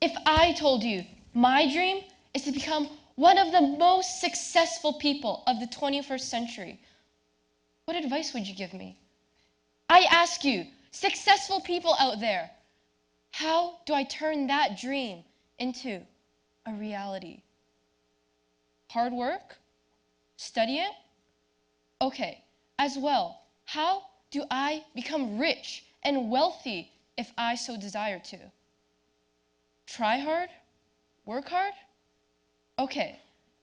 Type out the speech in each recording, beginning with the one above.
If I told you my dream is to become one of the most successful people of the 21st century, what advice would you give me? I ask you, successful people out there, how do I turn that dream into a reality? Hard work? Studying? Okay, as well, how do I become rich and wealthy if I so desire to? Try hard? Work hard? Okay,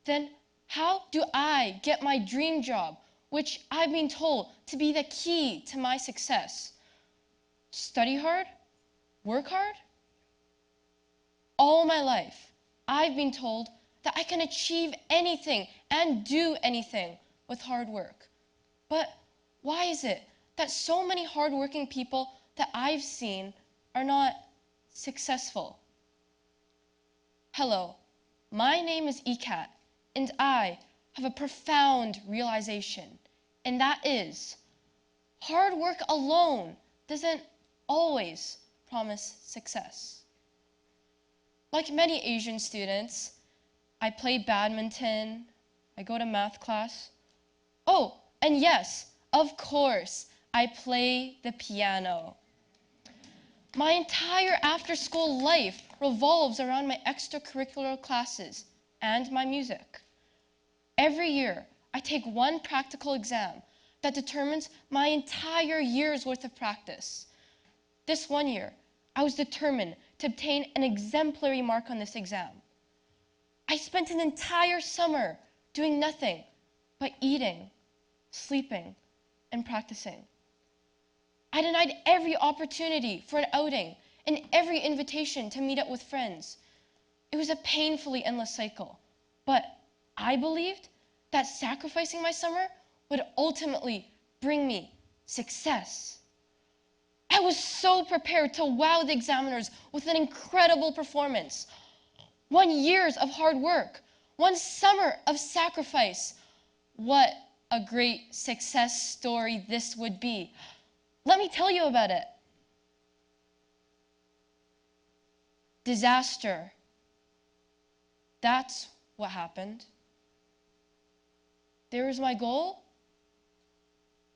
then how do I get my dream job, which I've been told to be the key to my success? Study hard? Work hard? All my life, I've been told that I can achieve anything and do anything with hard work. But why is it that so many hardworking people that I've seen are not successful? Hello, my name is Ekat, and I have a profound realization, and that is, hard work alone doesn't always promise success. Like many Asian students, I play badminton, I go to math class. Oh, and yes, of course, I play the piano. My entire after-school life revolves around my extracurricular classes and my music. Every year, I take one practical exam that determines my entire year's worth of practice. This one year, I was determined to obtain an exemplary mark on this exam. I spent an entire summer doing nothing but eating, sleeping, and practicing. I denied every opportunity for an outing and every invitation to meet up with friends. It was a painfully endless cycle, but I believed that sacrificing my summer would ultimately bring me success. I was so prepared to wow the examiners with an incredible performance. 1 year of hard work, 1 summer of sacrifice. What a great success story this would be. Let me tell you about it. Disaster. That's what happened. There was my goal,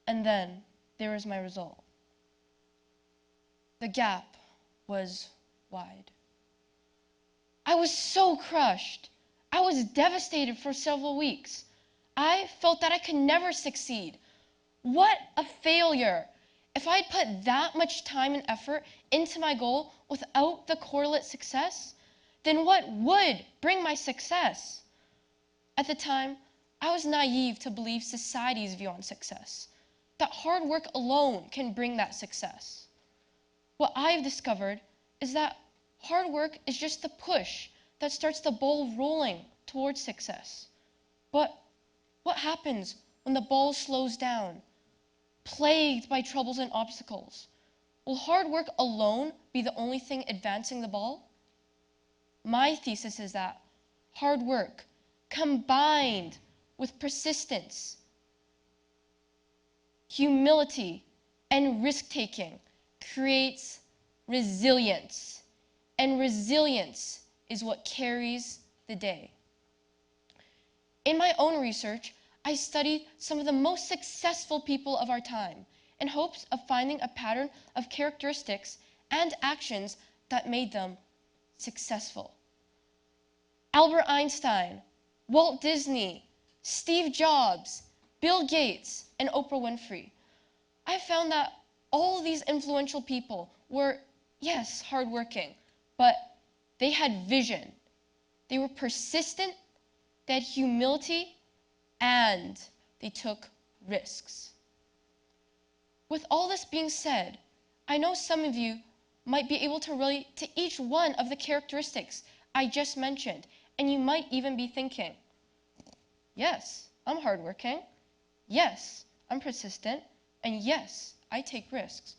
and then there was my result. The gap was wide. I was so crushed. I was devastated for several weeks. I felt that I could never succeed. What a failure! If I'd put that much time and effort into my goal without the correlate success, then what would bring my success? At the time, I was naive to believe society's view on success, that hard work alone can bring that success. What I've discovered is that hard work is just the push that starts the ball rolling towards success. But what happens when the ball slows down, plagued by troubles and obstacles? Will hard work alone be the only thing advancing the ball? My thesis is that hard work, combined with persistence, humility, and risk-taking, creates resilience. And resilience is what carries the day. In my own research, I studied some of the most successful people of our time in hopes of finding a pattern of characteristics and actions that made them successful. Albert Einstein, Walt Disney, Steve Jobs, Bill Gates, and Oprah Winfrey. I found that all these influential people were, yes, hardworking, but they had vision. They were persistent, they had humility, and they took risks. With all this being said, I know some of you might be able to relate to each one of the characteristics I just mentioned, and you might even be thinking, yes, I'm hardworking, yes, I'm persistent, and yes, I take risks.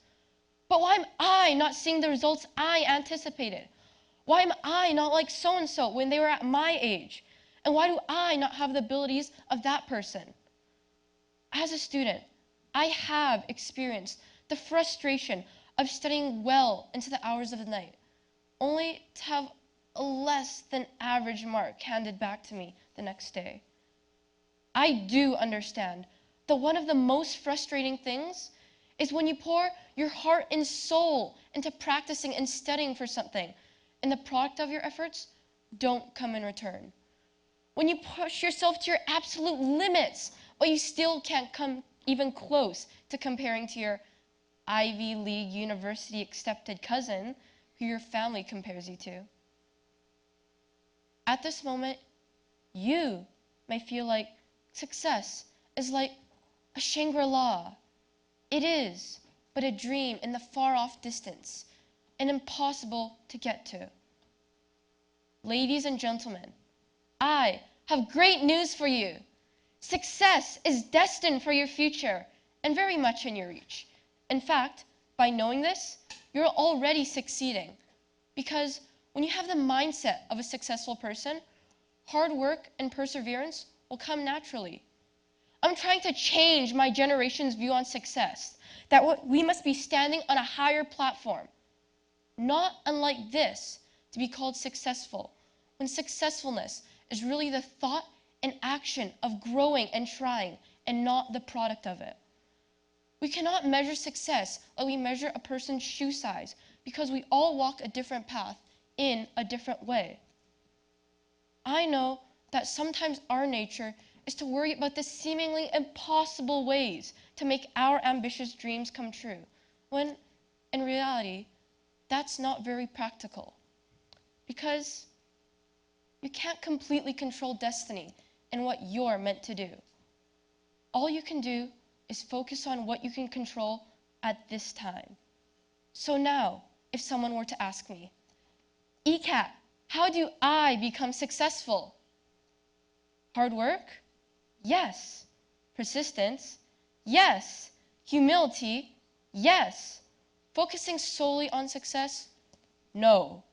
But why am I not seeing the results I anticipated? Why am I not like so-and-so when they were at my age? And why do I not have the abilities of that person? As a student, I have experienced the frustration of studying well into the hours of the night, only to have a less than average mark handed back to me the next day. I do understand that one of the most frustrating things is when you pour your heart and soul into practicing and studying for something, and the product of your efforts don't come in return. When you push yourself to your absolute limits, but you still can't come even close to comparing to your Ivy League university accepted cousin who your family compares you to. At this moment, you may feel like success is like a Shangri-La. It is but a dream in the far-off distance and impossible to get to. Ladies and gentlemen, I have great news for you. Success is destined for your future and very much in your reach. In fact, by knowing this, you're already succeeding. Because when you have the mindset of a successful person, hard work and perseverance will come naturally. I'm trying to change my generation's view on success, that we must be standing on a higher platform, not unlike this, to be called successful, when successfulness is really the thought and action of growing and trying, and not the product of it. We cannot measure success like we measure a person's shoe size, because we all walk a different path in a different way. I know that sometimes our nature is to worry about the seemingly impossible ways to make our ambitious dreams come true, when in reality, that's not very practical. Because you can't completely control destiny and what you're meant to do. All you can do is focus on what you can control at this time. So now, if someone were to ask me, "Ekat, how do I become successful?" Hard work? Yes. Persistence? Yes. Humility? Yes. Focusing solely on success? No.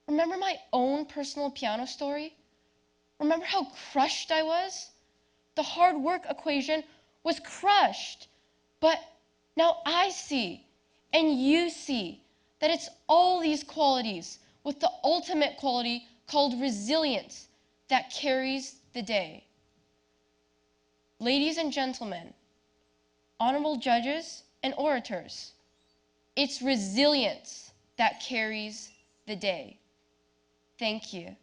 Remember my own personal piano story? Remember how crushed I was? The hard work equation was crushed. But now I see, and you see, that it's all these qualities with the ultimate quality called resilience that carries the day. Ladies and gentlemen, honorable judges and orators, it's resilience that carries the day. Thank you.